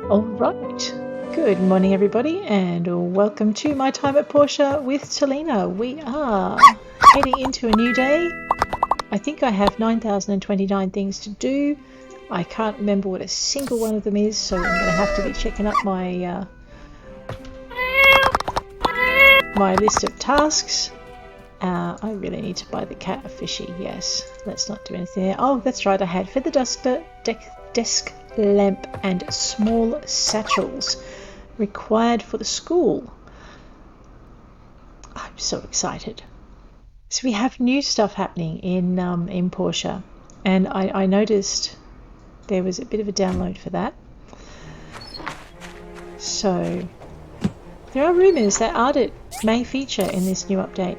All right. Good morning, everybody, and welcome to My Time at Portia with Talina. We are heading into a new day. I think I have 9,029 things to do. I can't remember what a single one of them is, so I'm going to have to be checking up my my list of tasks. I really need to buy the cat a fishy. Yes, let's not do anything there. Oh, that's right, I had feather desk lamp and small satchels required for the school. I'm so excited. So we have new stuff happening in Portia, and I noticed there was a bit of a download for that. So there are rumours that Ardit may feature in this new update.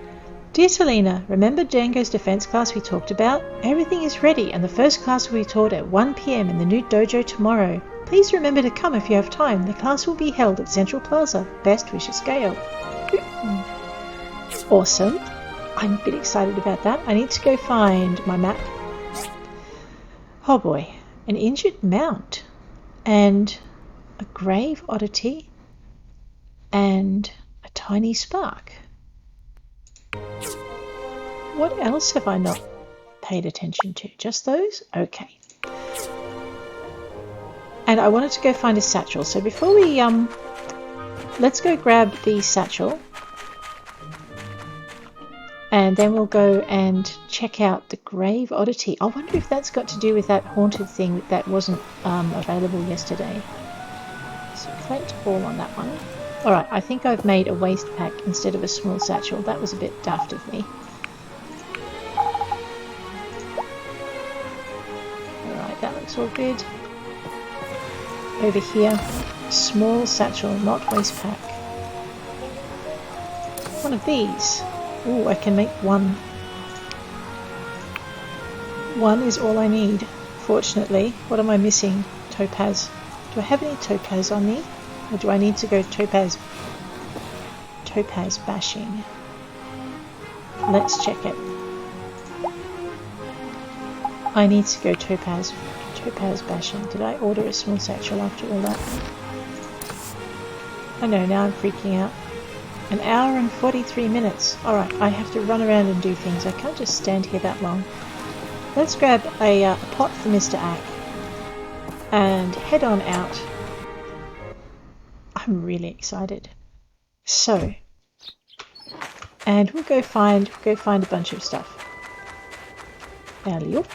Dear Talina, remember Django's defense class we talked about? Everything is ready and the first class will be taught at 1 p.m. in the new dojo tomorrow. Please remember to come if you have time. The class will be held at Central Plaza. Best wishes, Gail. Awesome. I'm a bit excited about that. I need to go find my map. Oh boy. An injured mount. And a grave oddity. And a tiny spark. What else have I not paid attention to? Just those? Okay. And I wanted to go find a satchel. So before we let's go grab the satchel. And then we'll go and check out the grave oddity. I wonder if that's got to do with that haunted thing that wasn't available yesterday. So collect all on that one. Alright, I think I've made a waste pack instead of a small satchel. That was a bit daft of me. Alright, that looks all good. Over here, small satchel, not waste pack. One of these. Ooh, I can make one. One is all I need, fortunately. What am I missing? Topaz. Do I have any topaz on me? Or do I need to go topaz bashing? Let's check it. I need to go topaz bashing. Did I order a small satchel after all that? I know, now I'm freaking out. 1 hour and 43 minutes. Alright, I have to run around and do things. I can't just stand here that long. Let's grab a pot for Mr. Ack and head on out. I'm really excited. So, and we'll go find a bunch of stuff. Alley-oop.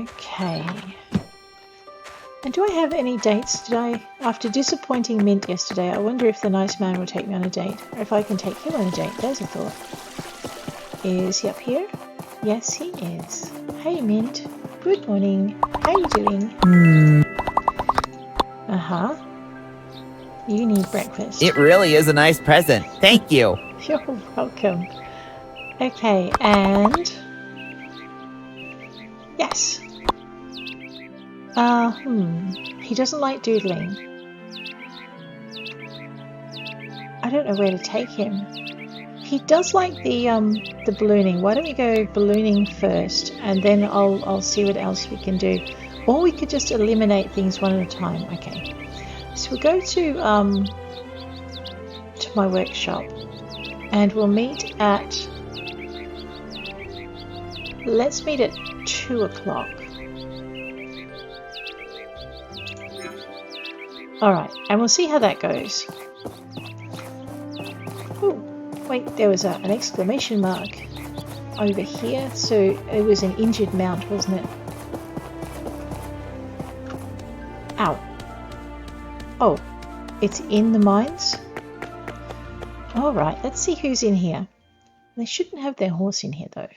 Okay. And do I have any dates? After disappointing Mint yesterday, I wonder if the nice man will take me on a date, or if I can take him on a date. There's a thought. Is he up here? Yes, he is. Hey, Mint. Good morning. How you doing? Uh-huh. You need breakfast. It really is a nice present. Thank you. You're welcome. Okay, and... Yes. He doesn't like doodling. I don't know where to take him. He does like the ballooning. Why don't we go ballooning first, and then I'll see what else we can do. Or we could just eliminate things one at a time. Okay. So we'll go to my workshop, and we'll meet at... Let's meet at 2 o'clock. Alright, and we'll see how that goes. Oh, wait, there was an exclamation mark over here. So it was an injured mount, wasn't it? Ow. Oh, it's in the mines? Alright, let's see who's in here. They shouldn't have their horse in here, though.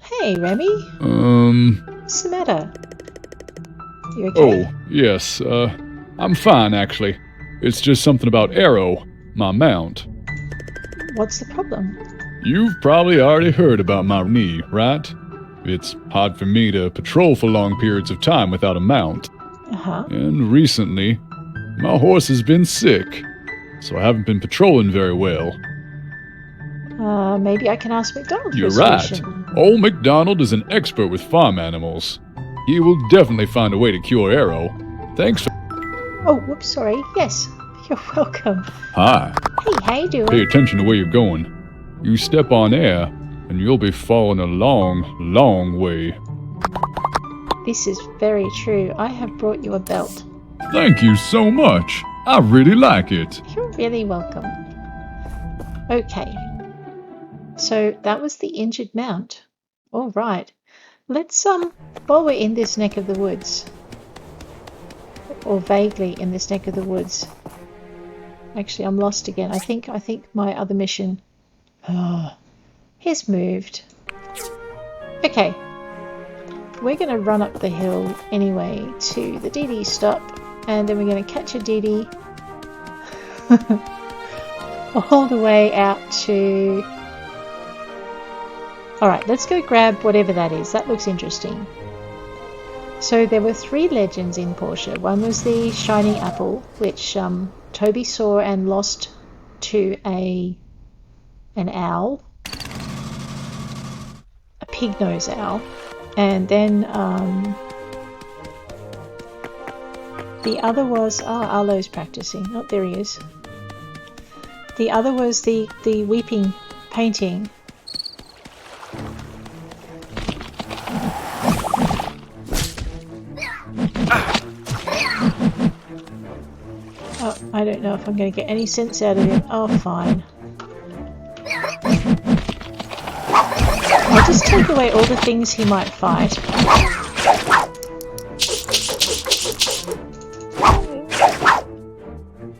Hey, Remy. What's the matter? You okay? Oh, yes, I'm fine, actually. It's just something about Arlo, my mount. What's the problem? You've probably already heard about my knee, right? It's hard for me to patrol for long periods of time without a mount. Uh-huh. And recently, my horse has been sick, so I haven't been patrolling very well. Maybe I can ask McDonald. You're right. Old MacDonald is an expert with farm animals. He will definitely find a way to cure Arlo. Thanks for... Oh, whoops, sorry. Yes, you're welcome. Hi. Hey, how you doing? Pay attention to where you're going. You step on air, and you'll be falling a long, long way. This is very true. I have brought you a belt. Thank you so much. I really like it. You're really welcome. Okay. So that was the injured mount. All right. Let's, while we're in this neck of the woods, or vaguely in this neck of the woods. Actually, I'm lost again. I think my other mission has moved. Okay. We're going to run up the hill anyway to the DD stop, and then we're going to catch a DD all the way out to... Alright, let's go grab whatever that is. That looks interesting. So there were 3 legends in Portia. One was the shiny apple, which Toby saw and lost to an owl. A pig-nose owl. And then the other was... Arlo's practicing. Oh, there he is. The other was the weeping painting. Oh, I don't know if I'm going to get any sense out of him. Oh, fine. I'll just take away all the things he might fight.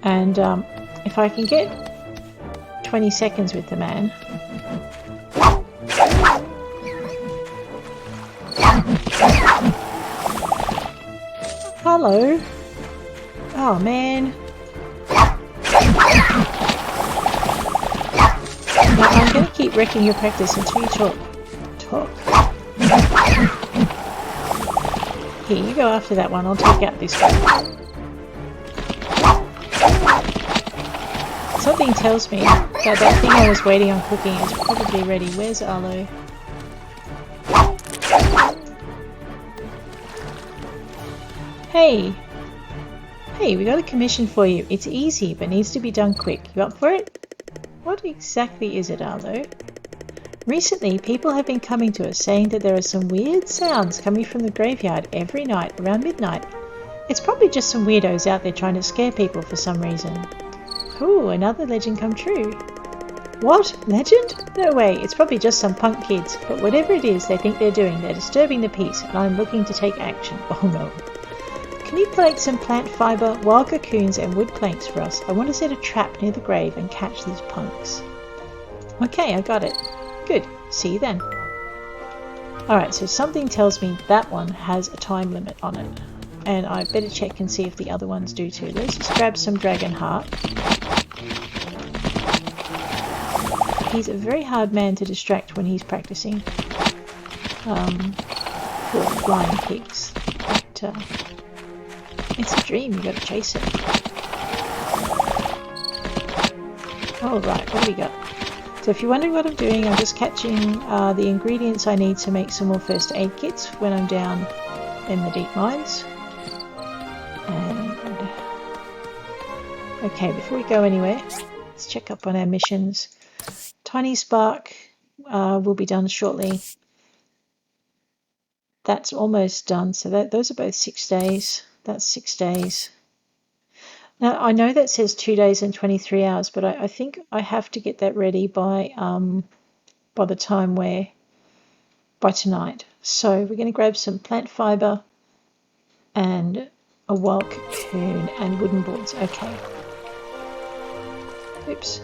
And if I can get 20 seconds with the man... Hello. Oh, man. Now, I'm going to keep wrecking your practice until you talk. Here, you go after that one. I'll take out this one. Something tells me that that thing I was waiting on cooking is probably ready. Where's Arlo? Hey! Hey, we got a commission for you. It's easy, but needs to be done quick. You up for it? What exactly is it, Arlo? Recently, people have been coming to us saying that there are some weird sounds coming from the graveyard every night around midnight. It's probably just some weirdos out there trying to scare people for some reason. Ooh, another legend come true. What? Legend? No way, it's probably just some punk kids. But whatever it is they think they're doing, they're disturbing the peace, and I'm looking to take action. Oh no. Can you collect some plant fibre, wild cocoons and wood planks for us? I want to set a trap near the grave and catch these punks. Okay, I got it. Good. See you then. Alright, so something tells me that one has a time limit on it. And I better check and see if the other ones do too. Let's just grab some dragon heart. He's a very hard man to distract when he's practicing. For flying pigs. But, it's a dream, you gotta chase it. Alright, what do we got? So if you're wondering what I'm doing, I'm just catching the ingredients I need to make some more first aid kits when I'm down in the deep mines. And okay, before we go anywhere, let's check up on our missions. Tiny Spark will be done shortly. That's almost done, so those are both 6 days. That's 6 days. Now, I know that says 2 days and 23 hours, but I think I have to get that ready by the time by tonight. So we're going to grab some plant fibre and a wild cocoon and wooden boards. Okay. Oops.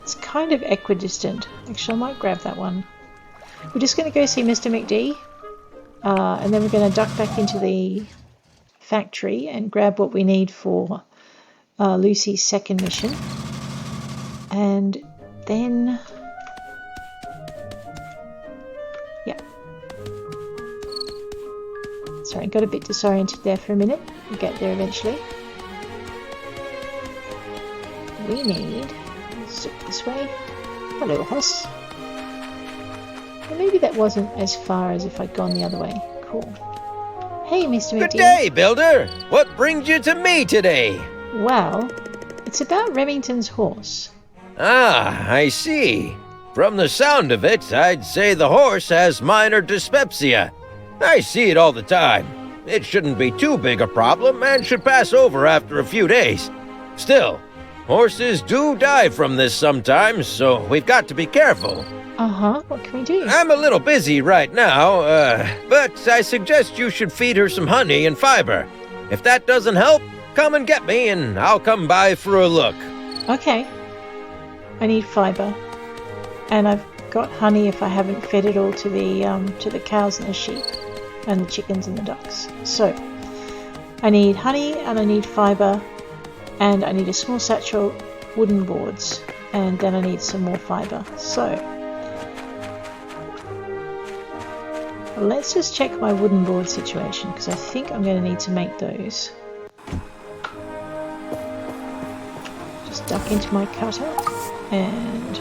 It's kind of equidistant. Actually, I might grab that one. We're just going to go see Mr. McD, and then we're going to duck back into the factory and grab what we need for Lucy's second mission. And then... yeah. Sorry, I got a bit disoriented there for a minute. We'll get there eventually. We need... zip this way. Hello, horse. Well, maybe that wasn't as far as if I'd gone the other way. Cool. Hey, Mr. Good McDean. day, Builder. What brings you to me today? Well, it's about Remington's horse. Ah, I see. From the sound of it, I'd say the horse has minor dyspepsia. I see it all the time. It shouldn't be too big a problem and should pass over after a few days. Still, horses do die from this sometimes, so we've got to be careful. Uh-huh. What can we do? I'm a little busy right now, but I suggest you should feed her some honey and fiber. If that doesn't help, come and get me and I'll come by for a look. Okay. I need fiber. And I've got honey if I haven't fed it all to the cows and the sheep and the chickens and the ducks. So, I need honey and I need fiber and I need a small satchel, wooden boards, and then I need some more fiber. So, let's just check my wooden board situation because I think I'm going to need to make those. Just duck into my cutter and...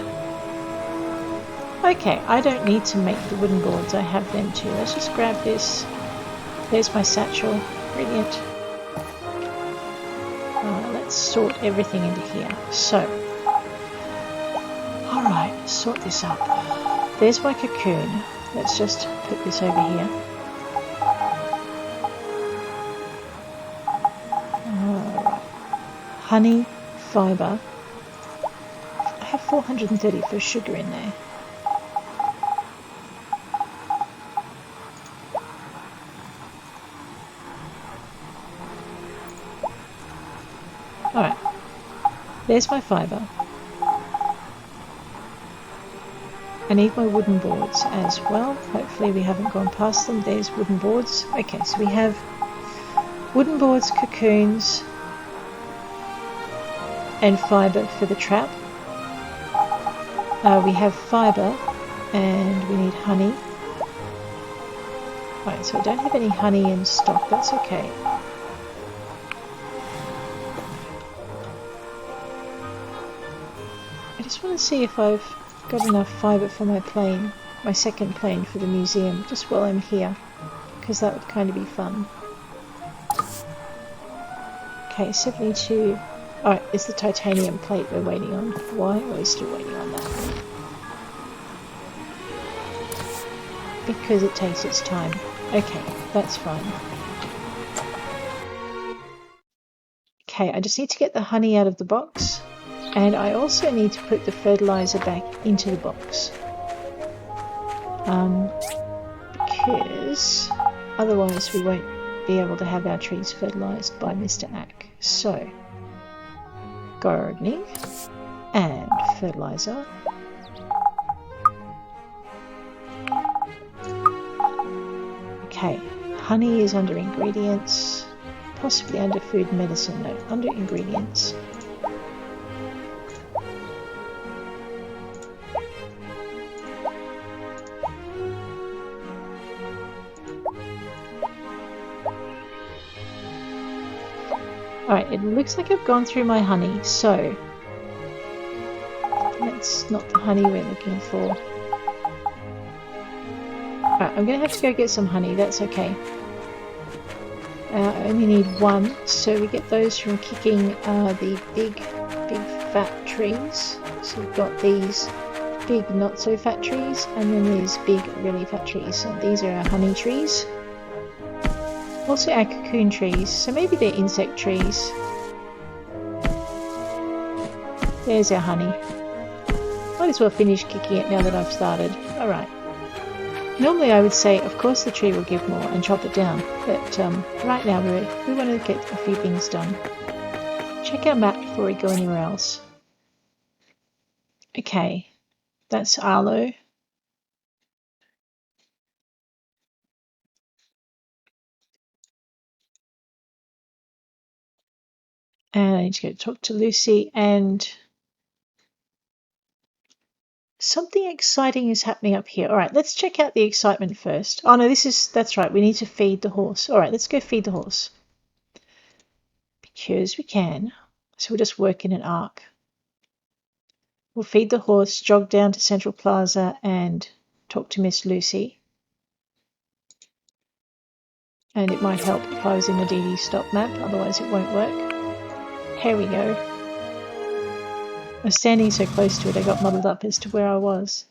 Okay, I don't need to make the wooden boards, I have them too. Let's just grab this. There's my satchel. Brilliant. Let's sort everything into here. So, alright, sort this up. There's my cocoon. Let's just put this over here. Alright. Honey, fibre. I have 430 for sugar in there. Alright, there's my fibre. I need my wooden boards as well. Hopefully we haven't gone past them. There's wooden boards. Okay, so we have wooden boards, cocoons, and fibre for the trap. We have fibre and we need honey. Right, so I don't have any honey in stock. That's okay. I just want to see if I've got enough fibre for my plane, my second plane for the museum, just while I'm here, because that would kind of be fun. Okay, 72. Alright, it's the titanium plate we're waiting on. Why are we still waiting on that? Because it takes its time. Okay, that's fine. Okay, I just need to get the honey out of the box. And I also need to put the fertilizer back into the box. Because otherwise we won't be able to have our trees fertilized by Mr. Ack. So, gardening and fertilizer. Okay, honey is under ingredients, possibly under food and medicine, no, under ingredients. Alright, it looks like I've gone through my honey, so that's not the honey we're looking for. Alright, I'm going to have to go get some honey, that's okay. I only need one, so we get those from kicking the big fat trees. So we've got these big not so fat trees, and then these big really fat trees. So these are our honey trees. Also our cocoon trees, so maybe they're insect trees. There's our honey. Might as well finish kicking it now that I've started. Alright. Normally I would say, of course the tree will give more and chop it down, but right now we want to get a few things done. Check our map before we go anywhere else. Okay, that's Arlo. And I need to go talk to Lucy, and something exciting is happening up here. Alright, let's check out the excitement first. Oh no, that's right, we need to feed the horse. Alright, let's go feed the horse. Because we can. So we'll just work in an arc. We'll feed the horse, jog down to Central Plaza, and talk to Miss Lucy. And it might help if I was in the DD stop map, otherwise it won't work. Here we go. I was standing so close to it I got muddled up as to where I was.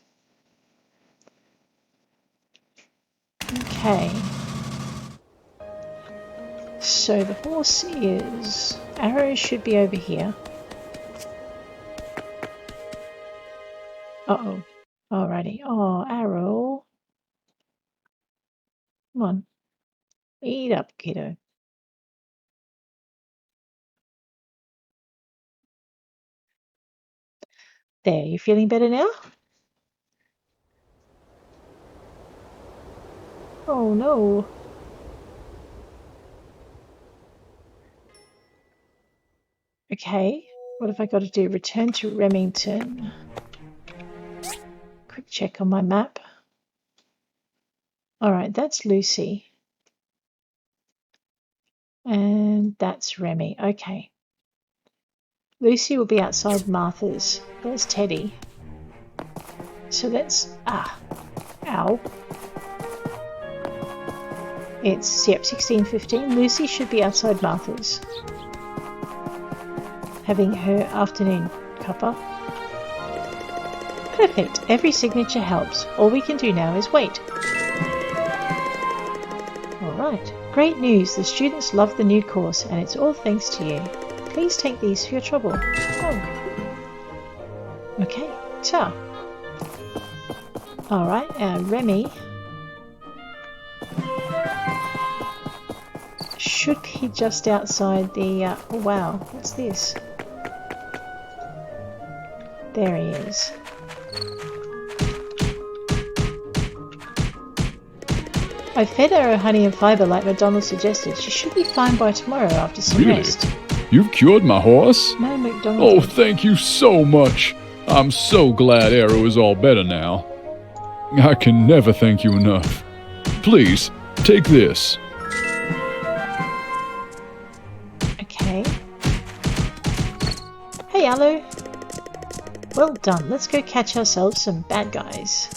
Okay. So the horse is... Arrow should be over here. Uh-oh. Alrighty. Oh, Arrow. Come on. Eat up, kiddo. There, you feeling better now? Oh no. Okay, what have I got to do? Return to Remington. Quick check on my map. Alright, that's Lucy. And that's Remy. Okay. Lucy will be outside Martha's. There's Teddy. So let's... Ow. It's, yep, 16:15. Lucy should be outside Martha's, having her afternoon cuppa. Perfect. Every signature helps. All we can do now is wait. Alright. Great news. The students love the new course, and it's all thanks to you. Please take these for your trouble. Oh. Okay. Ta. Alright, Remy should be just outside the... oh wow, what's this? There he is. I fed her honey and fibre like McDonald suggested. She should be fine by tomorrow after some rest. You've cured my horse? No, McDonald. Oh, thank you so much. I'm so glad Arrow is all better now. I can never thank you enough. Please, take this. Okay. Hey, Arlo. Well done. Let's go catch ourselves some bad guys.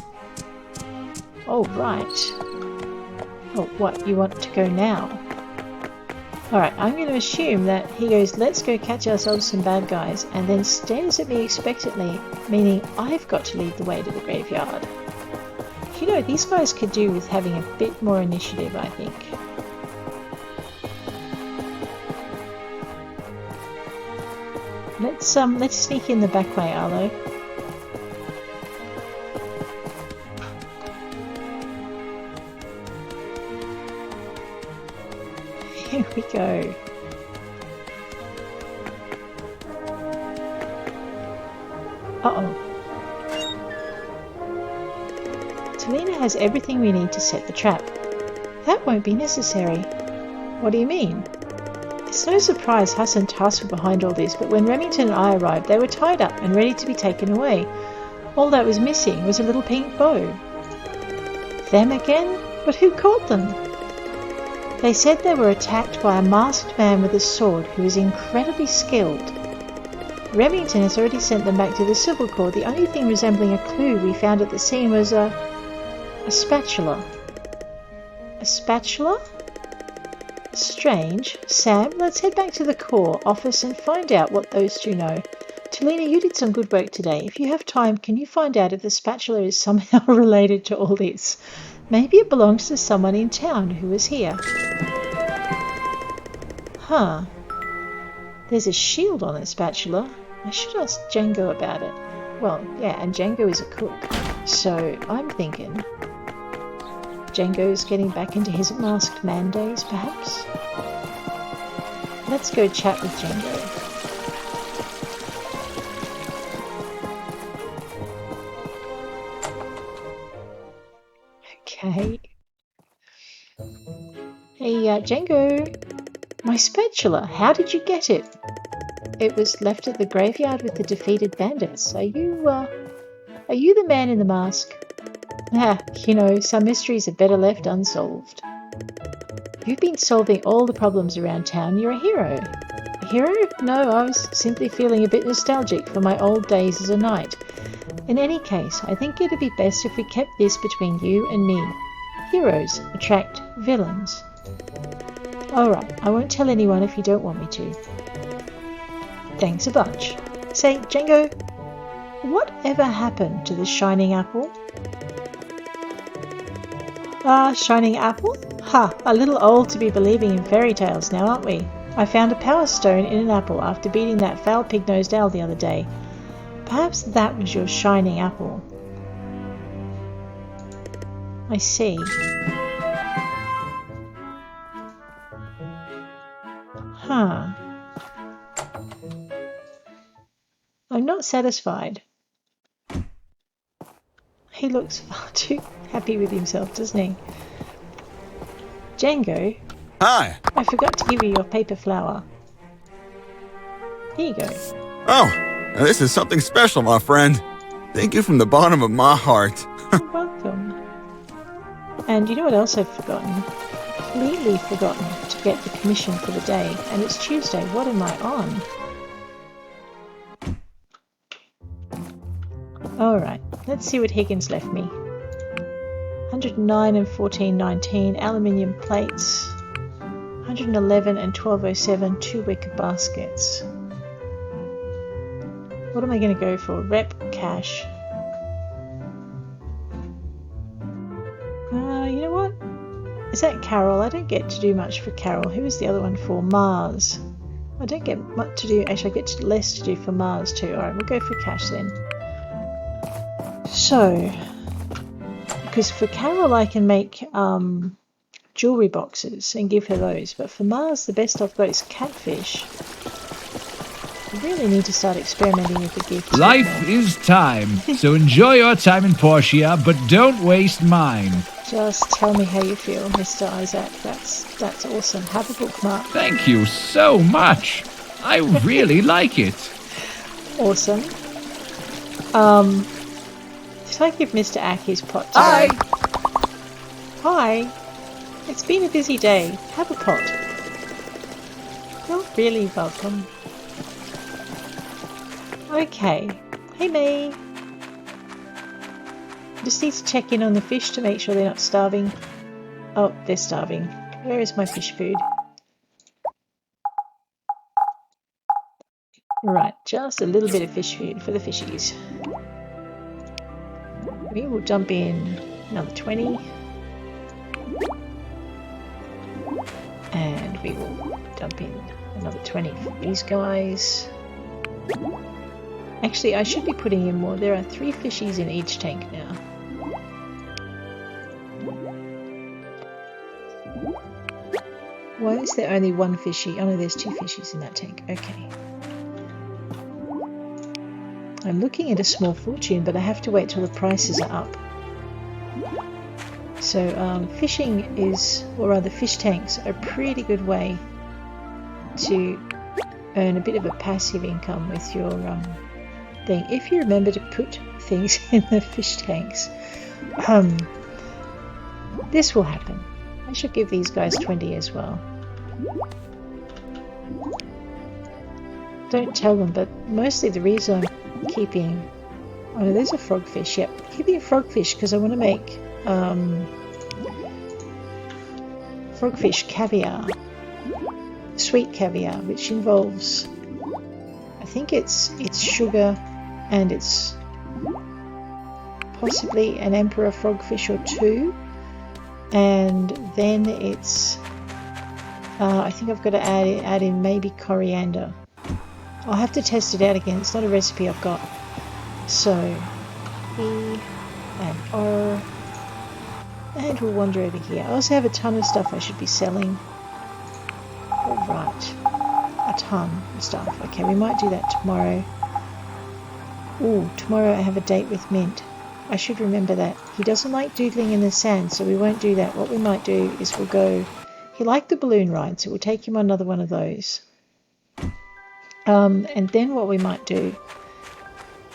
Oh, right. Oh, what? You want to go now? Alright, I'm going to assume that he goes, let's go catch ourselves some bad guys, and then stares at me expectantly, meaning I've got to lead the way to the graveyard. You know, these guys could do with having a bit more initiative, I think. Let's sneak in the back way, Arlo. Here we go. Uh-oh. Talina has everything we need to set the trap. That won't be necessary. What do you mean? It's no surprise Huss and Tuss were behind all this, but when Remington and I arrived, they were tied up and ready to be taken away. All that was missing was a little pink bow. Them again? But who caught them? They said they were attacked by a masked man with a sword who is incredibly skilled. Remington has already sent them back to the Civil Corps. The only thing resembling a clue we found at the scene was a spatula. A spatula? Strange. Sam, let's head back to the Corps office and find out what those two know. Talina, you did some good work today. If you have time, can you find out if the spatula is somehow related to all this? Maybe it belongs to someone in town who was here. Huh. There's a shield on the spatula. I should ask Django about it. Well, yeah, and Django is a cook. So I'm thinking Django's getting back into his masked man days, perhaps? Let's go chat with Django. Okay. Hey, Django. My spatula. How did you get it? It was left at the graveyard with the defeated bandits. Are you the man in the mask? You know, some mysteries are better left unsolved. You've been solving all the problems around town. You're a hero. A hero? No, I was simply feeling a bit nostalgic for my old days as a knight. In any case, I think it'd be best if we kept this between you and me. Heroes attract villains. Alright, I won't tell anyone if you don't want me to. Thanks a bunch. Say, Django, whatever happened to the shining apple? Shining apple? Ha, a little old to be believing in fairy tales now, aren't we? I found a power stone in an apple after beating that foul pig-nosed owl the other day. Perhaps that was your shining apple. I see. Huh. I'm not satisfied. He looks far too happy with himself, doesn't he? Django, Hi. I forgot to give you your paper flower. Here you go. Oh, this is something special, my friend. Thank you from the bottom of my heart. You're welcome. And you know what else I've forgotten? Completely forgotten to get the commission for the day. And it's Tuesday. What am I on? Alright, let's see what Higgins left me. 109 and 1419 aluminium plates. 111 and 1207 2 wicker baskets. What am I going to go for? Rep cash. You know what? Is that Carol? I don't get to do much for Carol. Who is the other one for? Mars. I don't get much to do. Actually, I get less to do for Mars too. Alright, we'll go for cash then. So, because for Carol I can make jewellery boxes and give her those, but for Mars the best I've got is catfish. I really need to start experimenting with the gifts. Life is time, so enjoy your time in Portia, but don't waste mine. Just tell me how you feel, Mr. Isaac. That's awesome. Have a bookmark. Thank you so much. I really like it. Awesome. Did I give Mr. Ack his pot today? Hi. It's been a busy day. Have a pot. You're really welcome. Okay. Hey, May. Just need to check in on the fish to make sure they're not starving. Oh, they're starving. Where is my fish food? Right, just a little bit of fish food for the fishies. We will dump in another 20. And we will dump in another 20 for these guys. Actually, I should be putting in more. There are 3 fishies in each tank now. Why is there only 1 fishy? Oh no, there's 2 fishies in that tank. Okay. I'm looking at a small fortune, but I have to wait till the prices are up. So fishing is, or rather fish tanks, are a pretty good way to earn a bit of a passive income with your thing. If you remember to put things in the fish tanks, this will happen. I should give these guys 20 as well. Don't tell them, but mostly the reason I'm keeping... Oh no, there's a frogfish, yep. Keeping a frogfish because I want to make frogfish caviar. Sweet caviar, which involves... I think it's sugar and it's possibly an emperor frogfish or 2. And then it's... I think I've got to add in maybe coriander. I'll have to test it out again. It's not a recipe I've got. So, E and R. And we'll wander over here. I also have a ton of stuff I should be selling. Alright. A ton of stuff. Okay, we might do that tomorrow. Ooh, tomorrow I have a date with Mint. I should remember that. He doesn't like doodling in the sand, so we won't do that. What we might do is we'll go... He liked the balloon ride, so we'll take him on another one of those. And then what we might do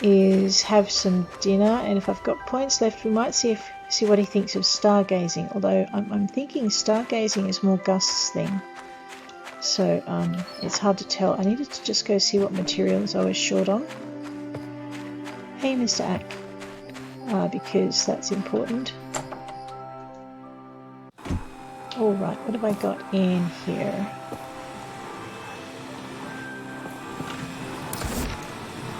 is have some dinner, and if I've got points left, we might see what he thinks of stargazing. Although I'm thinking stargazing is more Gus's thing, so it's hard to tell. I needed to just go see what materials I was short on. Hey, Mr. Ack. because that's important. Alright, what have I got in here?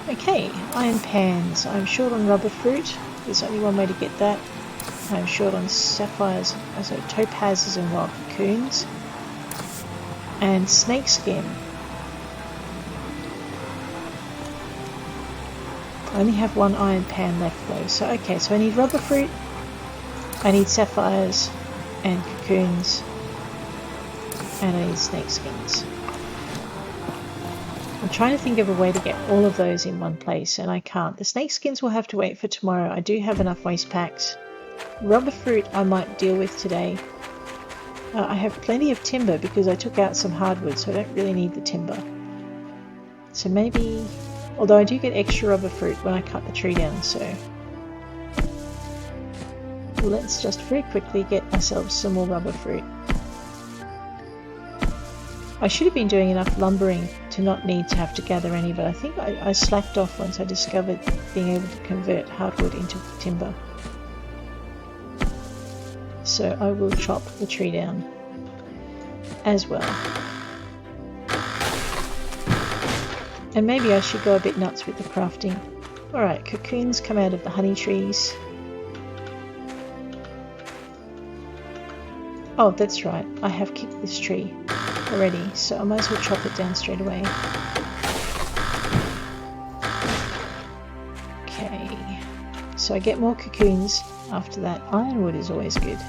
Okay, iron pans. I'm short on rubber fruit. There's only one way to get that. I'm short on sapphires, so topazes and wild cocoons. And snakeskin. I only have one iron pan left though. So okay, so I need rubber fruit, I need sapphires and cocoons, and I need snakeskins. I'm trying to think of a way to get all of those in one place, and I can't. The snakeskins will have to wait for tomorrow. I do have enough waste packs. Rubber fruit I might deal with today. I have plenty of timber because I took out some hardwood, so I don't really need the timber. So maybe, although I do get extra rubber fruit when I cut the tree down, so let's just very quickly get ourselves some more rubber fruit. I should have been doing enough lumbering to not need to have to gather any, but I think I slacked off once I discovered being able to convert hardwood into timber. So I will chop the tree down as well. And maybe I should go a bit nuts with the crafting. Alright, cocoons come out of the honey trees. Oh, that's right, I have kicked this tree already, so I might as well chop it down straight away. Okay, so I get more cocoons after that. Ironwood is always good.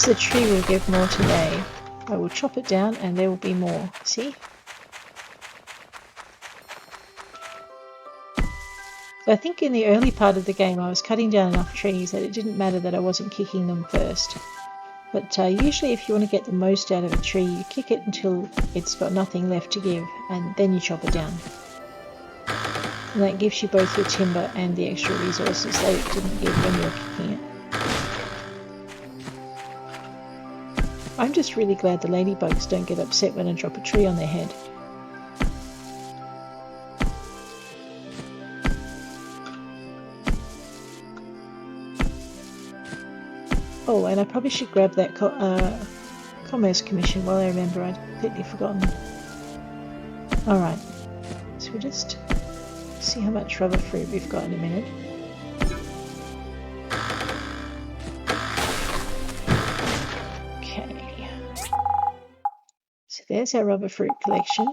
The tree will give more today. I will chop it down and there will be more. See? So I think in the early part of the game I was cutting down enough trees that it didn't matter that I wasn't kicking them first. But usually if you want to get the most out of a tree, you kick it until it's got nothing left to give, and then you chop it down. And that gives you both your timber and the extra resources that it didn't give when you were kicking it. I'm just really glad the ladybugs don't get upset when I drop a tree on their head. Oh, and I probably should grab that Commerce Commission while I remember. I'd completely forgotten. Alright, so we'll just see how much rubber fruit we've got in a minute. There's our rubber fruit collection,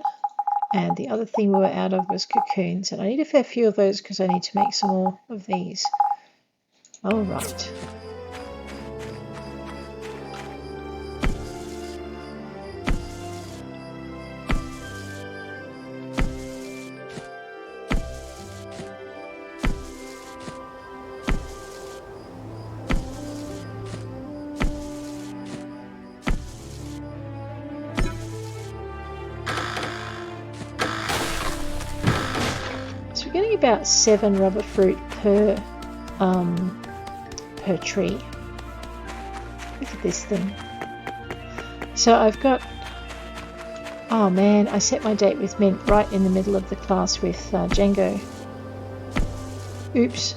and the other thing we were out of was cocoons, and I need a fair few of those because I need to make some more of these. Alright. Getting about 7 rubber fruit per tree. Look at this thing. So I've got, oh man, I set my date with Mint right in the middle of the class with Django. Oops.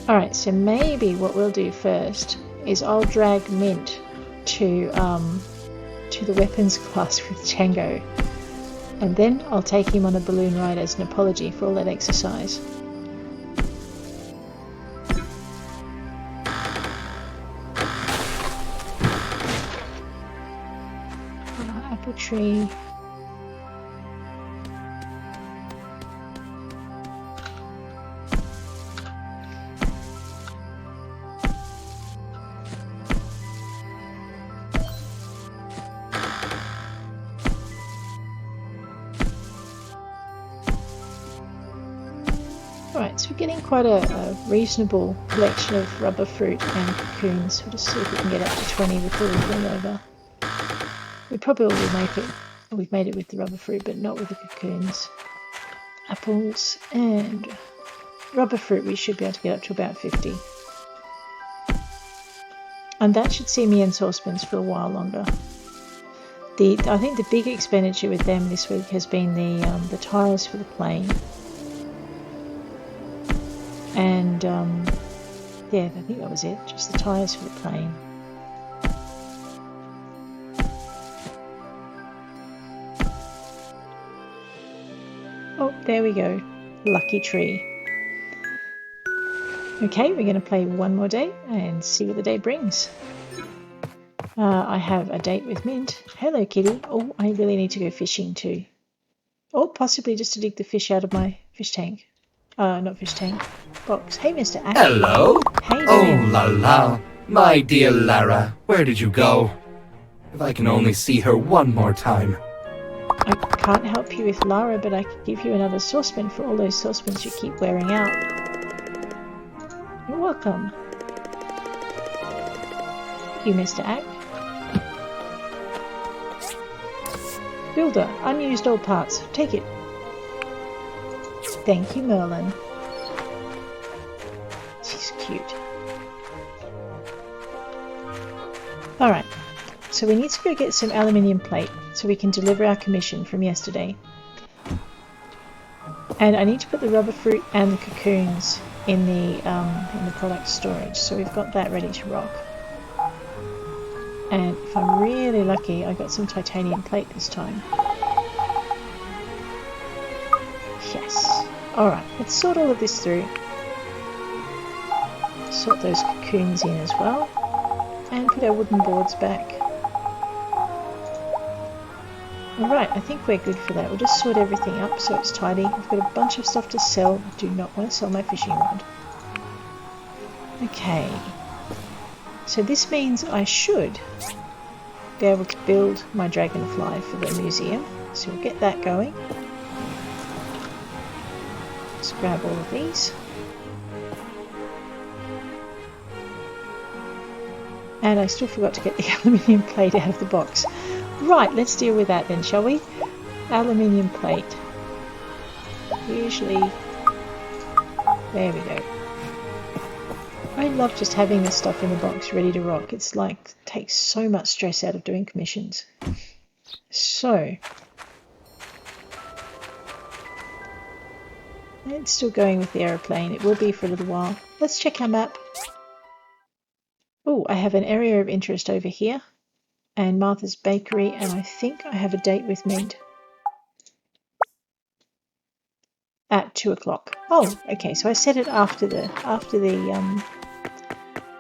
Alright, so maybe what we'll do first is I'll drag Mint to the weapons class with Django. And then I'll take him on a balloon ride as an apology for all that exercise. Apple tree. Alright, so we're getting quite a reasonable collection of rubber fruit and cocoons. We'll just see if we can get up to 20 before we fall over. We probably will make it. We've made it with the rubber fruit, but not with the cocoons. Apples and rubber fruit we should be able to get up to about 50. And that should see me in saucepans for a while longer. I think the big expenditure with them this week has been the tiles for the plane. And yeah, I think that was it. Just the tyres for the plane. Oh, there we go. Lucky tree. Okay, we're going to play one more day and see what the day brings. I have a date with Mint. Hello, kitty. Oh, I really need to go fishing too. Or possibly just to dig the fish out of my fish tank. Not fish tank. Box. Hey, Mr. Ash. Hello. How you Oh doing? la la. My dear Lara, where did you go? If I can only see her one more time. I can't help you with Lara, but I could give you another saucepan for all those saucepans you keep wearing out. You're welcome. Thank you, Mr. Ack. Builder, unused old parts. Take it. Thank you, Merlin. She's cute. Alright, so we need to go get some aluminium plate so we can deliver our commission from yesterday. And I need to put the rubber fruit and the cocoons in the product storage, so we've got that ready to rock. And if I'm really lucky, I got some titanium plate this time. Yes. Alright, let's sort all of this through. Sort those cocoons in as well. And put our wooden boards back. Alright, I think we're good for that. We'll just sort everything up so it's tidy. I've got a bunch of stuff to sell. I do not want to sell my fishing rod. Okay. So this means I should be able to build my dragonfly for the museum. So we'll get that going. Let's grab all of these. And I still forgot to get the aluminium plate out of the box. Right, let's deal with that then, shall we? Aluminium plate. Usually... There we go. I love just having this stuff in the box ready to rock. It's like, takes so much stress out of doing commissions. So... It's still going with the aeroplane. It will be for a little while. Let's check our map. Oh, I have an area of interest over here. And Martha's Bakery, and I think I have a date with Mint. At 2 o'clock. Oh, okay, so I set it after the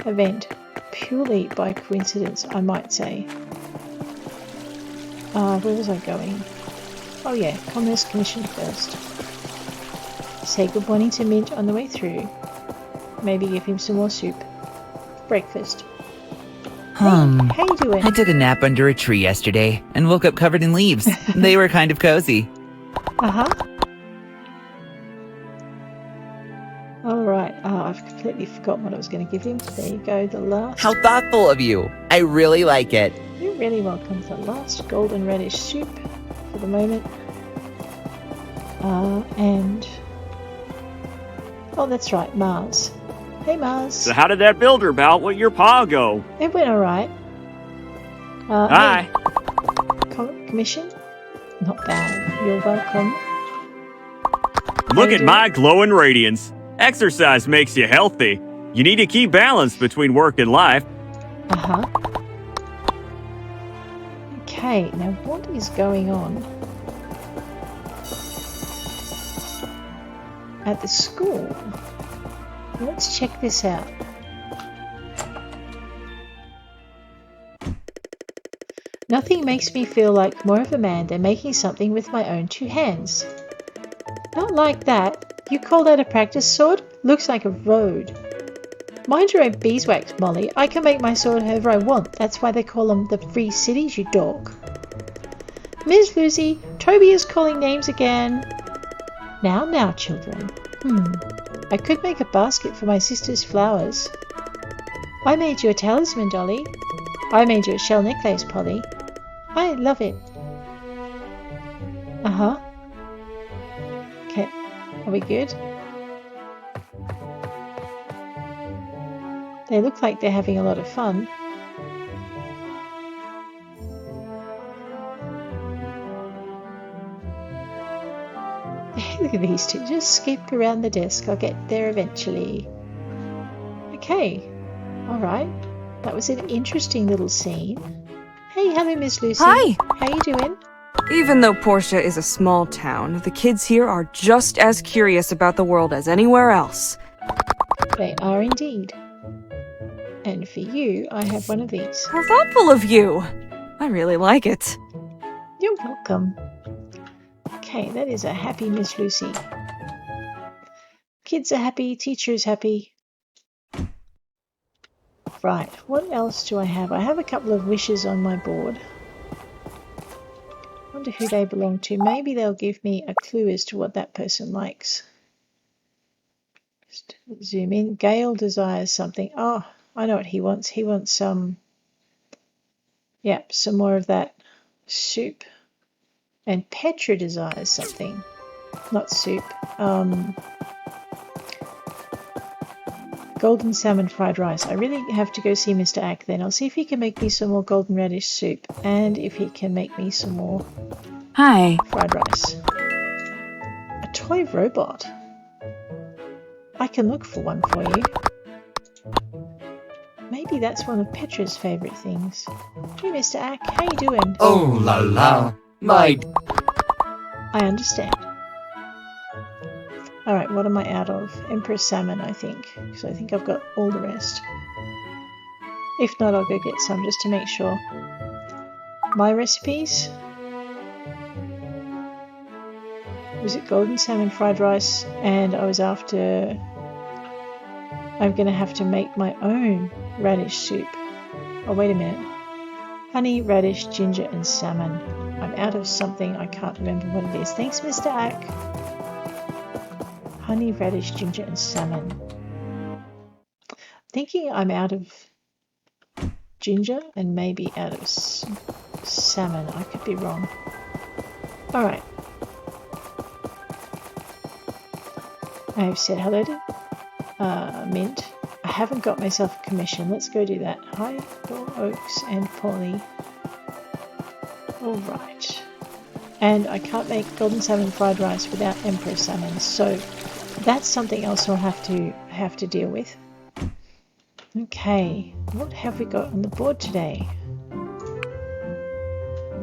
event. Purely by coincidence, I might say. Where was I going? Oh yeah, Commerce Commission first. Say good morning to Mint on the way through. Maybe give him some more soup. Breakfast. Hey, how you doing? I took a nap under a tree yesterday and woke up covered in leaves. They were kind of cozy. Uh-huh. Alright, I've completely forgotten what I was going to give him. There you go, the last... How thoughtful of you. I really like it. You're really welcome. The last golden radish soup for the moment. And... Oh, that's right, Mars. Hey, Mars. So how did that builder bout with your pa go? It went alright. Hi. Hey, commission? Not bad. You're welcome. Look at my glowing radiance. Exercise makes you healthy. You need to keep balance between work and life. Uh-huh. Okay, now what is going on at the school? Let's check this out. Nothing makes me feel like more of a man than making something with my own two hands. Not like that. You call that a practice sword? Looks like a road. Mind your own beeswax, Molly. I can make my sword however I want. That's why they call them the free cities, you dog. Ms. Lucy, Toby is calling names again. Now, children. I could make a basket for my sister's flowers. I made you a talisman, Dolly. I made you a shell necklace, Polly. I love it. Uh-huh. Okay, are we good? They look like they're having a lot of fun. Look at these two, just skip around the desk. I'll get there eventually. Okay, alright. That was an interesting little scene. Hey, hello Miss Lucy. Hi! How you doing? Even though Portia is a small town, the kids here are just as curious about the world as anywhere else. They are indeed. And for you, I have one of these. How thoughtful of you! I really like it. You're welcome. Okay, that is a happy Miss Lucy. Kids are happy, teacher is happy. Right, what else do I have? I have a couple of wishes on my board. Wonder who they belong to. Maybe they'll give me a clue as to what that person likes. Just zoom in. Gail desires something. Oh, I know what he wants. He wants some more of that soup. And Petra desires something. Not soup. Golden salmon fried rice. I really have to go see Mr. Ack then. I'll see if he can make me some more golden radish soup and if he can make me some more Hi. fried rice. A toy robot. I can look for one for you. Maybe that's one of Petra's favourite things. Hey Mr. Ack, how you doing? Oh la la, my... I understand. Alright, what am I out of? Emperor salmon, I think. Because I think I've got all the rest. If not, I'll go get some just to make sure. My recipes? Was it golden salmon fried rice? And I was after... I'm going to have to make my own radish soup. Oh, wait a minute. Honey, radish, ginger and salmon. I'm out of something. I can't remember what it is. Thanks, Mr. Ack. Honey, radish, ginger and salmon. Thinking I'm out of ginger and maybe out of salmon. I could be wrong. Alright. I have said hello to Mint. I haven't got myself a commission. Let's go do that. Hi, Paul Oaks and Polly. Alright. And I can't make golden salmon fried rice without emperor salmon, so that's something else I'll have to deal with. Okay, what have we got on the board today?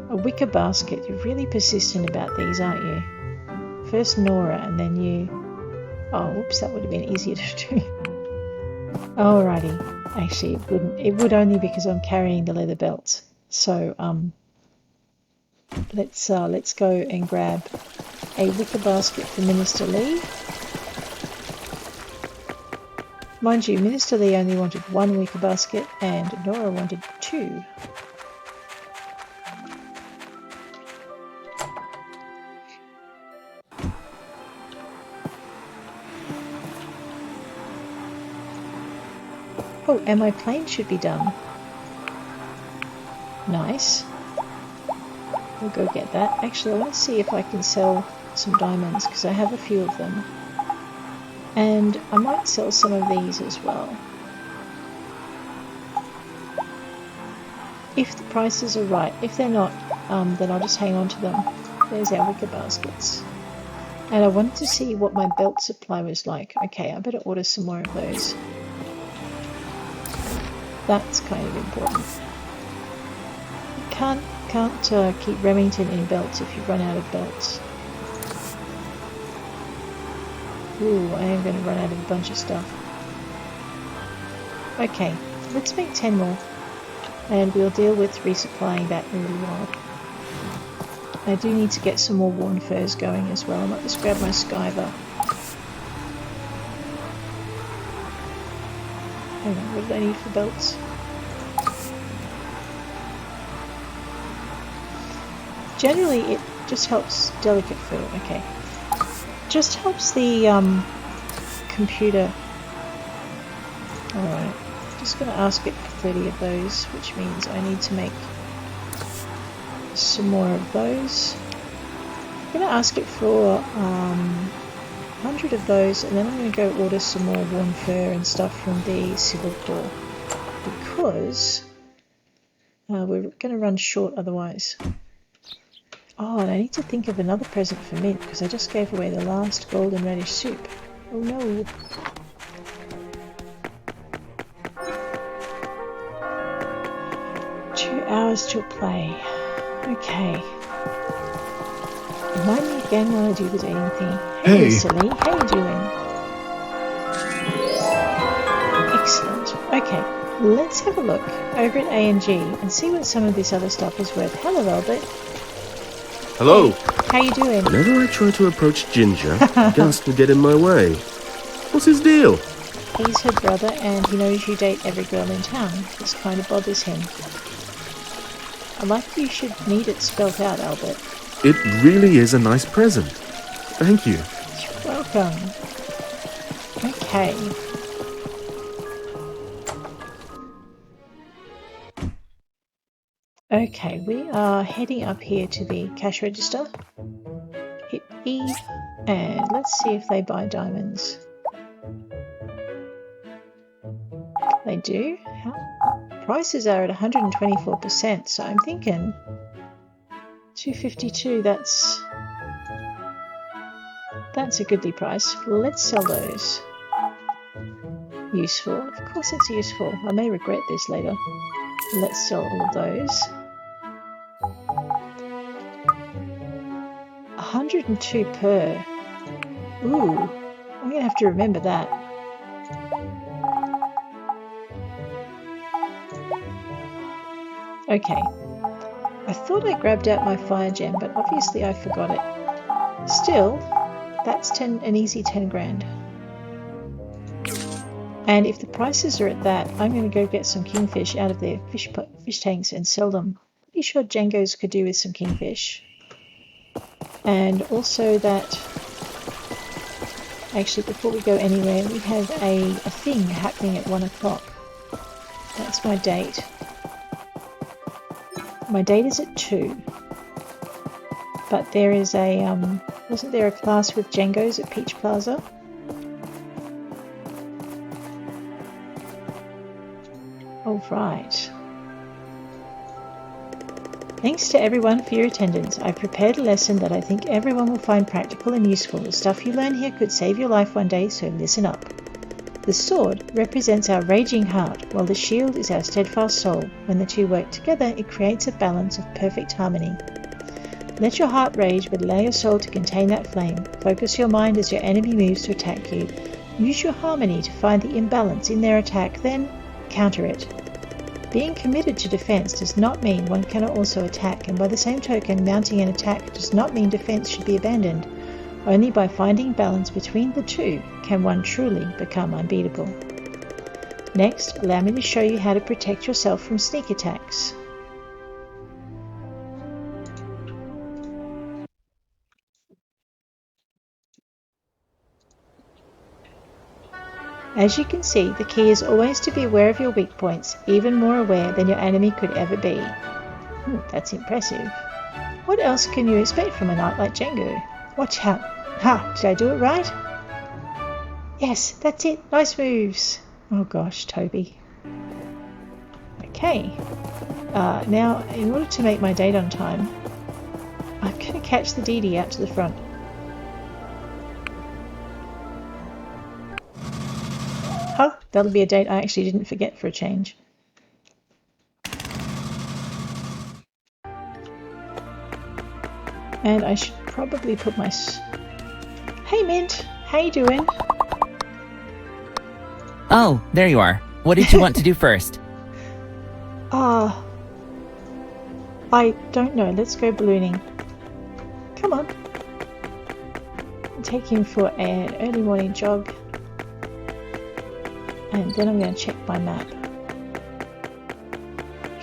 A wicker basket. You're really persistent about these, aren't you? First Nora and then you... Oh, whoops, that would have been easier to do. Alrighty. Actually, it wouldn't. It would only because I'm carrying the leather belts. So, let's go and grab a wicker basket for Minister Lee. Mind you, Minister Lee only wanted one wicker basket and Nora wanted two. Oh, and my plane should be done. Nice. We'll go get that. Actually, I want to see if I can sell some diamonds because I have a few of them. And I might sell some of these as well. If the prices are right. If they're not, then I'll just hang on to them. There's our wicker baskets. And I wanted to see what my belt supply was like. Okay, I better order some more of those. That's kind of important. You can't keep Remington in belts if you run out of belts. Ooh, I am going to run out of a bunch of stuff. Okay, let's make 10 more. And we'll deal with resupplying that in a little while. I do need to get some more worn furs going as well. I might just grab my Skyver. Hang on, what did I need for belts? Generally, it just helps delicate fur. Okay. Just helps the computer. Alright. Just going to ask it for 30 of those, which means I need to make some more of those. I'm going to ask it for 100 of those, and then I'm going to go order some more worn fur and stuff from the Civil Corps, because we're going to run short otherwise. Oh, and I need to think of another present for Mint, because I just gave away the last golden radish soup. Oh no. Hours till play. Okay. Remind me again while I do the dating thing. Hey, silly. How you doing? Excellent. Okay. Let's have a look over at A&G and see what some of this other stuff is worth. Hello, Albert. Hello. Hey, how you doing? Whenever I try to approach Ginger, Gus will get in my way. What's his deal? He's her brother and he knows you date every girl in town. This kind of bothers him. I like you should need it spelt out, Albert. It really is a nice present. Thank you. You're welcome. Okay. Okay, we are heading up here to the cash register. Hit E, and let's see if they buy diamonds. They do. How? Prices are at 124%, so I'm thinking 252, that's a goodly price. Let's sell those. Useful. Of course it's useful. I may regret this later. Let's sell all of those. 102 per. Ooh, I'm going to have to remember that. Okay, I thought I grabbed out my fire gem, but obviously I forgot it. Still, that's an easy 10 grand. And if the prices are at that, I'm going to go get some kingfish out of their fish tanks and sell them. Pretty sure Django's could do with some kingfish. And also that, actually before we go anywhere, we have a thing happening at 1 o'clock. That's my date. My date is at 2, but there is a, wasn't there a class with Django's at Peach Plaza? All right. Thanks to everyone for your attendance. I've prepared a lesson that I think everyone will find practical and useful. The stuff you learn here could save your life one day, so listen up. The sword represents our raging heart, while the shield is our steadfast soul. When the two work together, it creates a balance of perfect harmony. Let your heart rage, but allow your soul to contain that flame. Focus your mind as your enemy moves to attack you. Use your harmony to find the imbalance in their attack, then counter it. Being committed to defense does not mean one cannot also attack, and by the same token, mounting an attack does not mean defense should be abandoned. Only by finding balance between the two can one truly become unbeatable. Next, allow me to show you how to protect yourself from sneak attacks. As you can see, the key is always to be aware of your weak points, even more aware than your enemy could ever be. That's impressive. What else can you expect from a knight like Django? Watch out. Ha! Did I do it right? Yes, that's it. Nice moves. Oh gosh, Toby. Okay. Now, in order to make my date on time, I'm going to catch the Dee out to the front. Huh, that'll be a date I actually didn't forget for a change. And I should probably put my... Hey Mint, how you doing? Oh, there you are. What did you want to do first? I don't know. Let's go ballooning. Come on. I'll take him for an early morning jog. And then I'm going to check my map.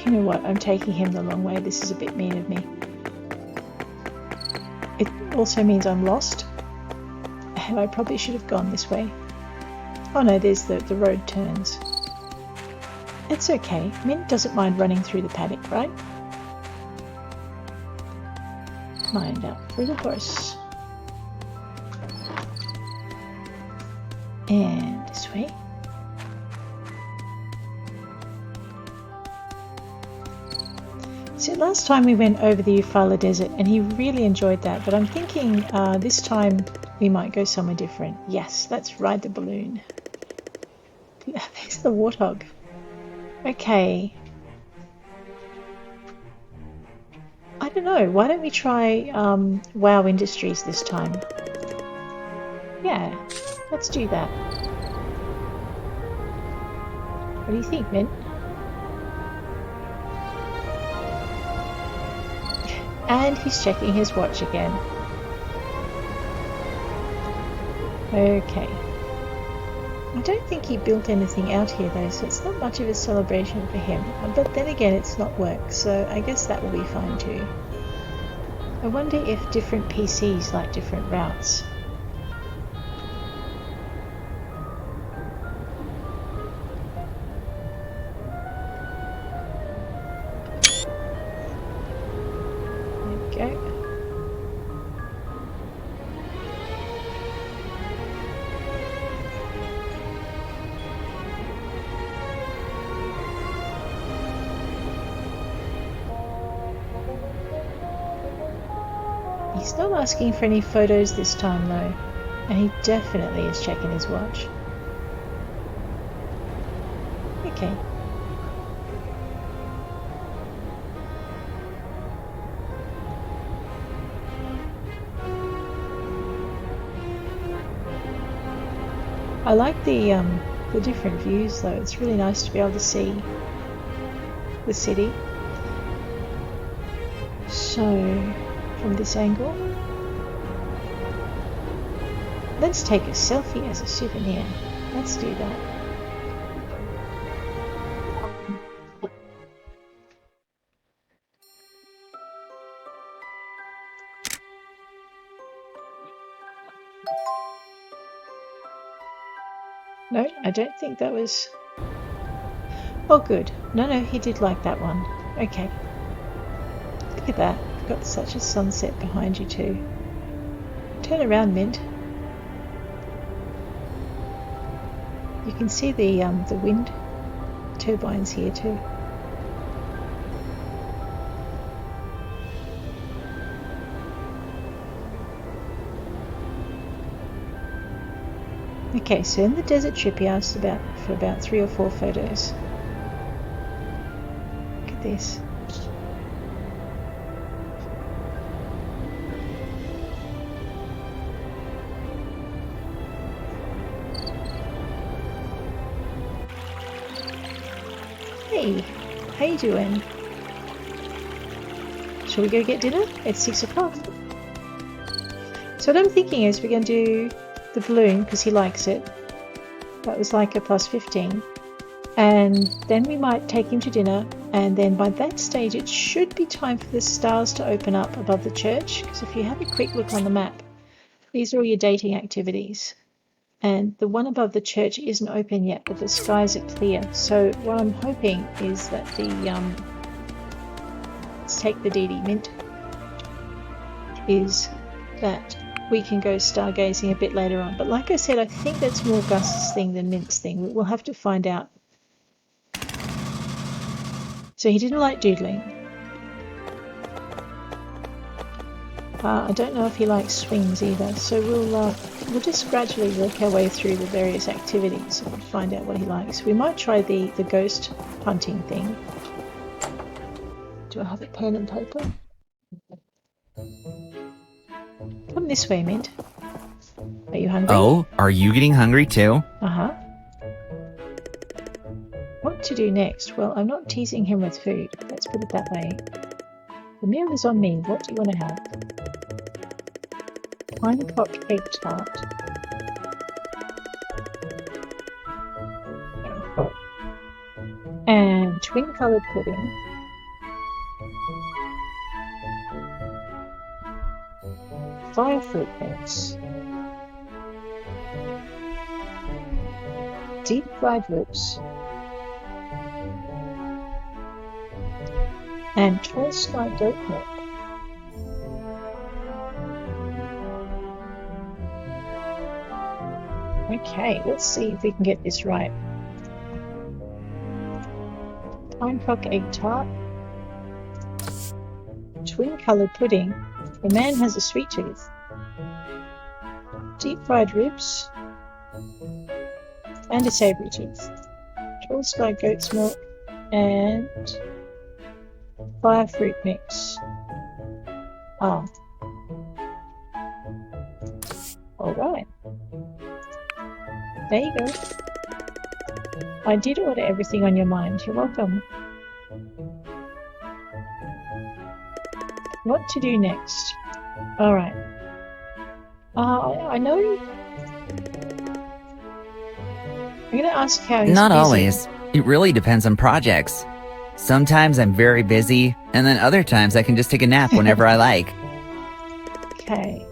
You know what? I'm taking him the long way. This is a bit mean of me. It also means I'm lost. And I probably should have gone this way. Oh no, there's the road turns. It's okay. Mint doesn't mind running through the paddock, right? Mind up for the horse. And this way. So last time we went over the Eufaula Desert and he really enjoyed that, but I'm thinking this time we might go somewhere different. Yes, let's ride the balloon. There's the warthog. Okay. I don't know, why don't we try WoW Industries this time? Yeah, let's do that. What do you think, Mint? And he's checking his watch again. Okay. I don't think he built anything out here though, so it's not much of a celebration for him. But then again, it's not work, so I guess that will be fine too. I wonder if different PCs like different routes. He's not asking for any photos this time though, and he definitely is checking his watch. Okay. I like the different views though. It's really nice to be able to see the city. So from this angle, let's take a selfie as a souvenir. Let's do that. No, I don't think that was... Oh good. No, he did like that one. Okay. Look at that. Got such a sunset behind you too. Turn around, Mint. You can see the wind turbines here too. Okay, so in the desert trip he asked for about 3 or 4 photos. Look at this. Hey, how you doing? Shall we go get dinner? It's 6 o'clock. So what I'm thinking is we're going to do the balloon because he likes it. That was like a plus 15. And then we might take him to dinner, and then by that stage it should be time for the stars to open up above the church, because if you have a quick look on the map, these are all your dating activities. And the one above the church isn't open yet, but the skies are clear. So what I'm hoping is that the let's take the DD Mint, is that we can go stargazing a bit later on. But like I said, I think that's more Gus's thing than Mint's thing. We'll have to find out. So he didn't like doodling. I don't know if he likes swings either, so we'll just gradually work our way through the various activities and find out what he likes. We might try the ghost hunting thing. Do I have a pen and paper? Come this way, Mint. Are you hungry? Oh, are you getting hungry too? Uh-huh. What to do next? Well, I'm not teasing him with food. Let's put it that way. The meal is on me. What do you want to have? Pine pot egg tart. And twin coloured pudding. Fire fruit bits. Deep fried ribs. And Tolstoy goat milk. Okay, let's see if we can get this right. Pine cock egg tart. Twin coloured pudding. The man has a sweet tooth. Deep fried ribs. And a savoury tooth. Tall sky goat's milk. And fire fruit mix. Ah. Alright. There you go. I did order everything on your mind. You're welcome. What to do next? Alright. I know. I'm gonna ask how he's Not busy. always. It really depends on projects. Sometimes I'm very busy, and then other times I can just take a nap whenever I like. Okay.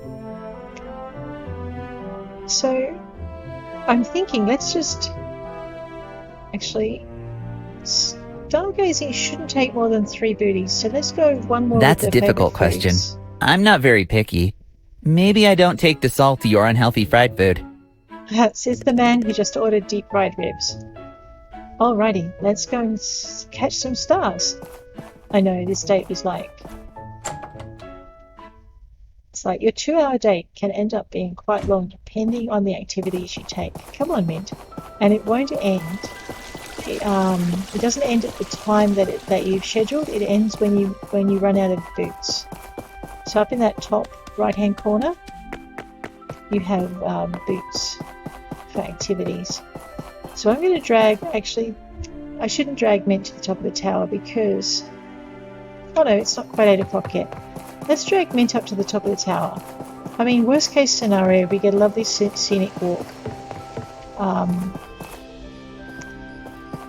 So, I'm thinking, let's just... Actually, stargazing shouldn't take more than 3 booties, so let's go one more That's a with the difficult favourite question. foods. I'm not very picky. Maybe I don't take the salty or unhealthy fried food. Says the man who just ordered deep fried ribs. Alrighty, let's go and catch some stars. I know, this date was like... It's like your 2-hour date can end up being quite long depending on the activities you take. Come on, Mint. And it won't end. It doesn't end at the time that you've scheduled. It ends when you run out of boots. So up in that top right-hand corner, you have boots for activities. So I'm going to drag... Actually, I shouldn't drag Mint to the top of the tower because... Oh no, it's not quite 8 o'clock yet. Let's drag Mint up to the top of the tower. I mean, worst case scenario, we get a lovely scenic walk.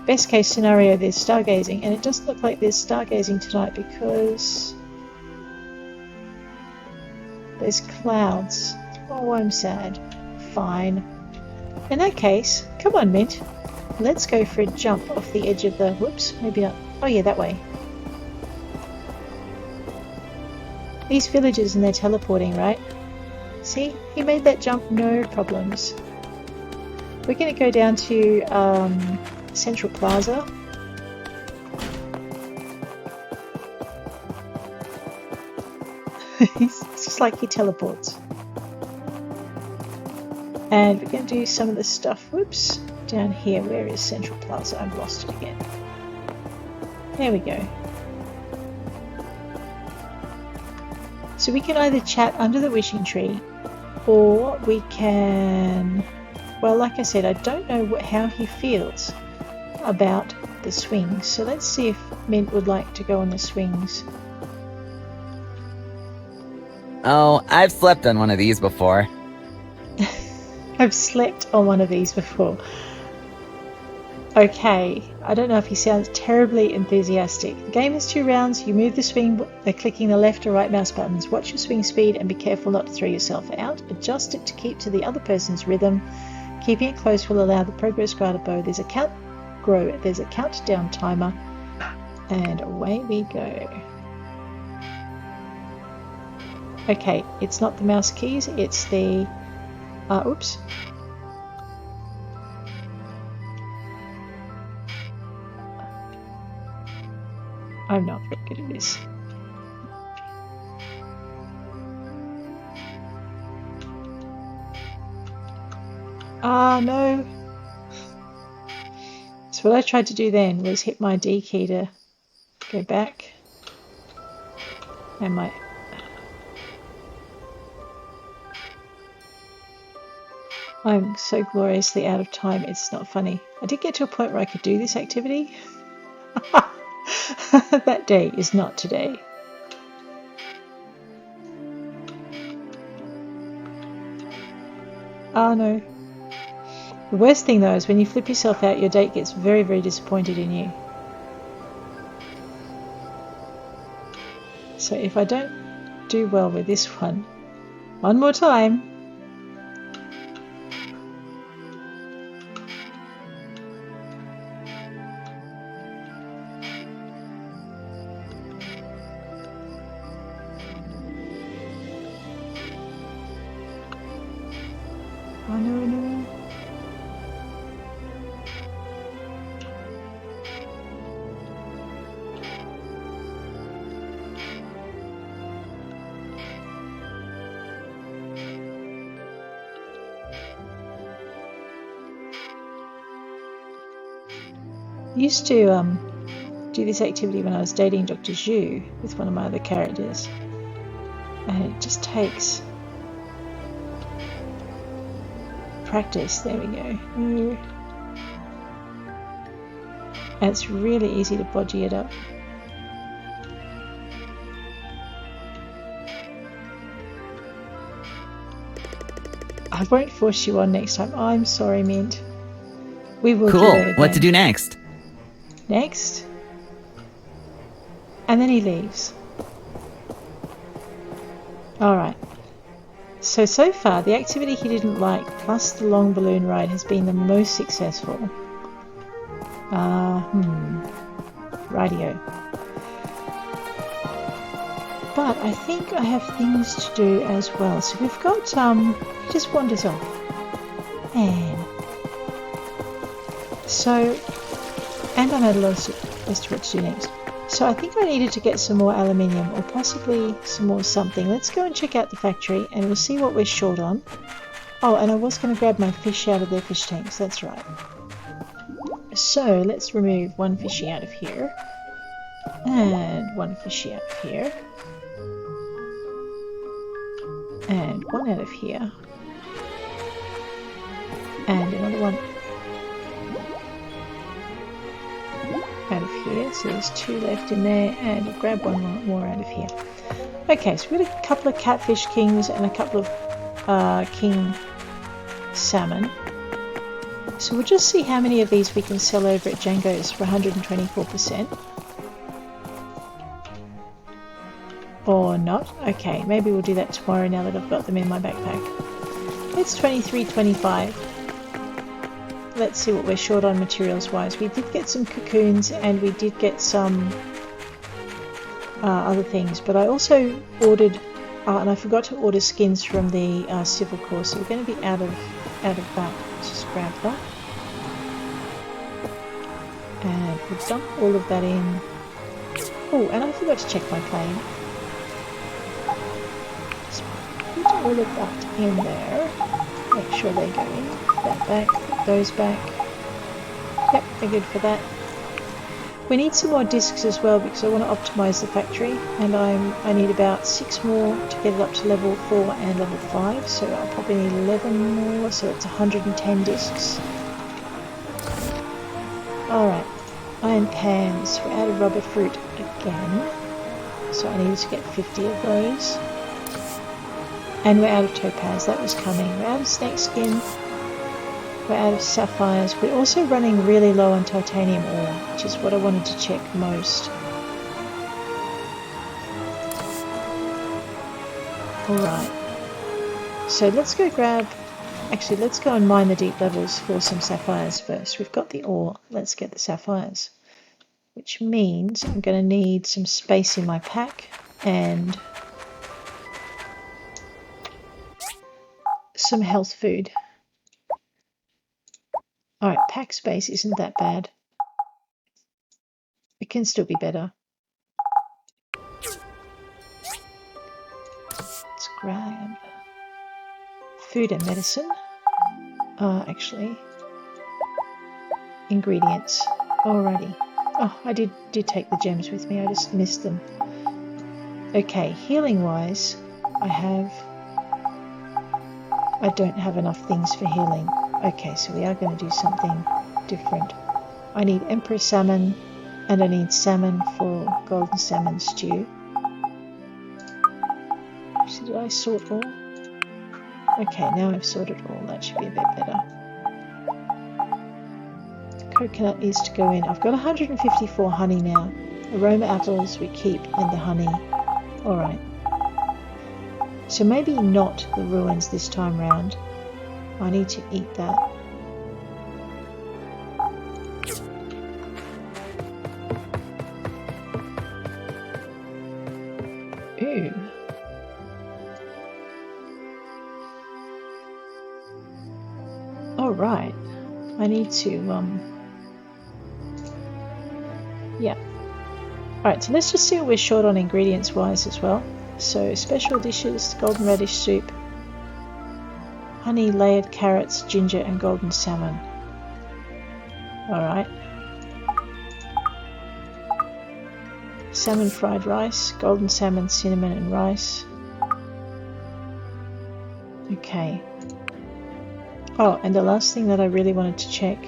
Best case scenario, there's stargazing, and it doesn't look like there's stargazing tonight because there's clouds. Oh, I'm sad. Fine. In that case, come on, Mint. Let's go for a jump off the edge of the... Whoops, maybe not. Oh yeah, that way. These villagers and they're teleporting, right? See? He made that jump no problems. We're going to go down to Central Plaza. It's just like he teleports. And we're going to do some of the stuff, whoops, down here. Where is Central Plaza? I've lost it again. There we go. So we can either chat under the wishing tree, or we can... Well, like I said, I don't know how he feels about the swings. So let's see if Mint would like to go on the swings. Oh, I've slept on one of these before. I've slept on one of these before. Okay, I don't know if he sounds terribly enthusiastic. The game has 2 rounds. You move the swing by clicking the left or right mouse buttons. Watch your swing speed and be careful not to throw yourself out. Adjust it to keep to the other person's rhythm. Keeping it close will allow the progress bar to bow. There's a countdown timer, and away we go. Okay, it's not the mouse keys, it's the... oops. I'm not very good at this. No. So what I tried to do then was hit my D key to go back. And my... I'm so gloriously out of time, it's not funny. I did get to a point where I could do this activity. That day is not today. Oh no. The worst thing though is when you flip yourself out, your date gets very, very disappointed in you. So if I don't do well with this one more time. Oh no, no. Used to do this activity when I was dating Dr. Zhu with one of my other characters, and it just takes practice. There we go. And it's really easy to bodgy it up. I won't force you on next time. I'm sorry, Mint. We will do Cool. that again. What to do next? Next. And then he leaves. Alright. So far, the activity he didn't like, plus the long balloon ride, has been the most successful. Radio. But I think I have things to do as well. So we've got, he just wanders off. And I'm at a loss as to what to do next. So I think I needed to get some more aluminium, or possibly some more something. Let's go and check out the factory and we'll see what we're short on. Oh, and I was going to grab my fish out of their fish tanks, that's right. So let's remove one fishy out of here. And one fishy out of here. And one out of here. And another one out of here. So there's two left in there, and I'll grab one more out of here. Okay, so we've got a couple of catfish kings and a couple of king salmon. So we'll just see how many of these we can sell over at Django's for 124%. Or not. Okay, maybe we'll do that tomorrow now that I've got them in my backpack. It's 23.25. Let's see what we're short on materials wise. We did get some cocoons and we did get some other things, but I also ordered and I forgot to order skins from the civil corps, so we're going to be out of that. Let's just grab that and we'll dump all of that in. Oh, and I forgot to check my plane. Just put all of that in there. Make sure they go in. That back, put those back. Yep, they're good for that. We need some more discs as well because I want to optimize the factory, and I need about 6 more to get it up to level 4 and level 5, so I'll probably need 11 more, so it's 110 discs. Alright, iron pans. We're out of rubber fruit again, so I needed to get 50 of those. And we're out of topaz, that was coming. We're out of snake skin. We're out of sapphires. We're also running really low on titanium ore, which is what I wanted to check most. Alright. So let's go grab... Actually, let's go and mine the deep levels for some sapphires first. We've got the ore. Let's get the sapphires. Which means I'm going to need some space in my pack and some health food. Alright, pack space isn't that bad. It can still be better. Let's grab food and medicine. Actually, ingredients. Alrighty. Oh, I did take the gems with me, I just missed them. Okay, healing wise, I don't have enough things for healing. Okay, so we are going to do something different. I need emperor salmon, and I need salmon for golden salmon stew. So did I sort all? Okay, now I've sorted all. That should be a bit better. Coconut is to go in. I've got 154 honey now. Aroma apples we keep, and the honey. Alright. So maybe not the ruins this time round. I need to eat that. Ooh. Alright. I need to, yeah. Alright, so let's just see what we're short on ingredients wise as well. So, special dishes, golden radish soup, honey, layered carrots, ginger and golden salmon. Alright. salmon fried rice, golden salmon, cinnamon and rice. Okay. Oh, and the last thing that I really wanted to check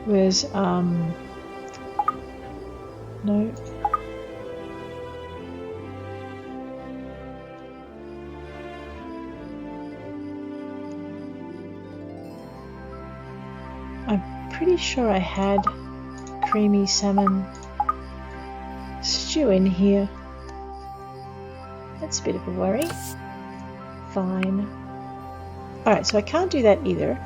was, no. I'm pretty sure I had creamy salmon stew in here. That's a bit of a worry. Fine. Alright, so I can't do that either.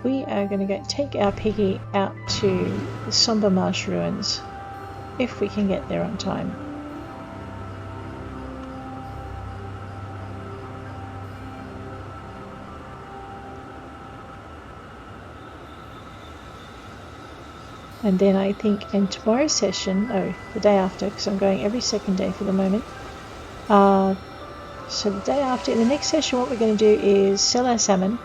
We are going to go take our piggy out to the Somber Marsh Ruins, if we can get there on time. And then I think in tomorrow's session, the day after, because I'm going every second day for the moment. So the day after, in the next session, what we're going to do is sell our salmon,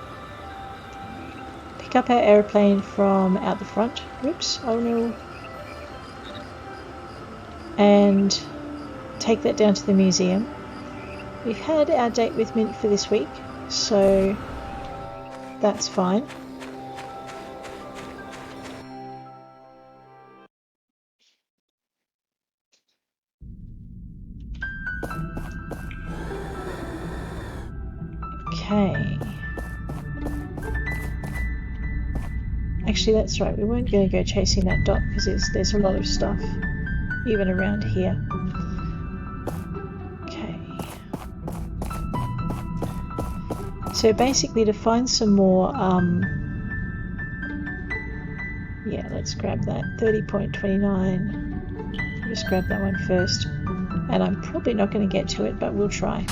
pick up our aeroplane from out the front. Whoops, oh no. And take that down to the museum. We've had our date with Mint for this week, so that's fine. Okay. Actually, that's right. We weren't going to go chasing that dot because there's a lot of stuff even around here. Okay. So basically, to find some more, yeah, let's grab that 30.29. Just grab that one first, and I'm probably not going to get to it, but we'll try.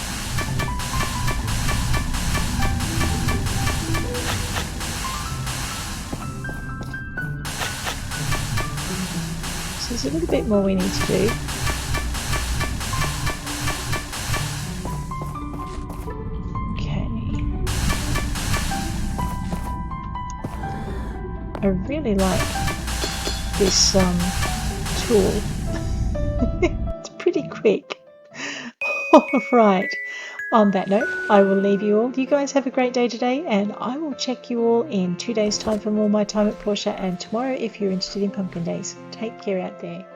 There's a little bit more we need to do. Okay. I really like this tool. It's pretty quick. Alright. On that note, I will leave you all. You guys have a great day today, and I will check you all in 2 days' time for more My Time at Portia, and tomorrow if you're interested in Pumpkin Days. Take care out there.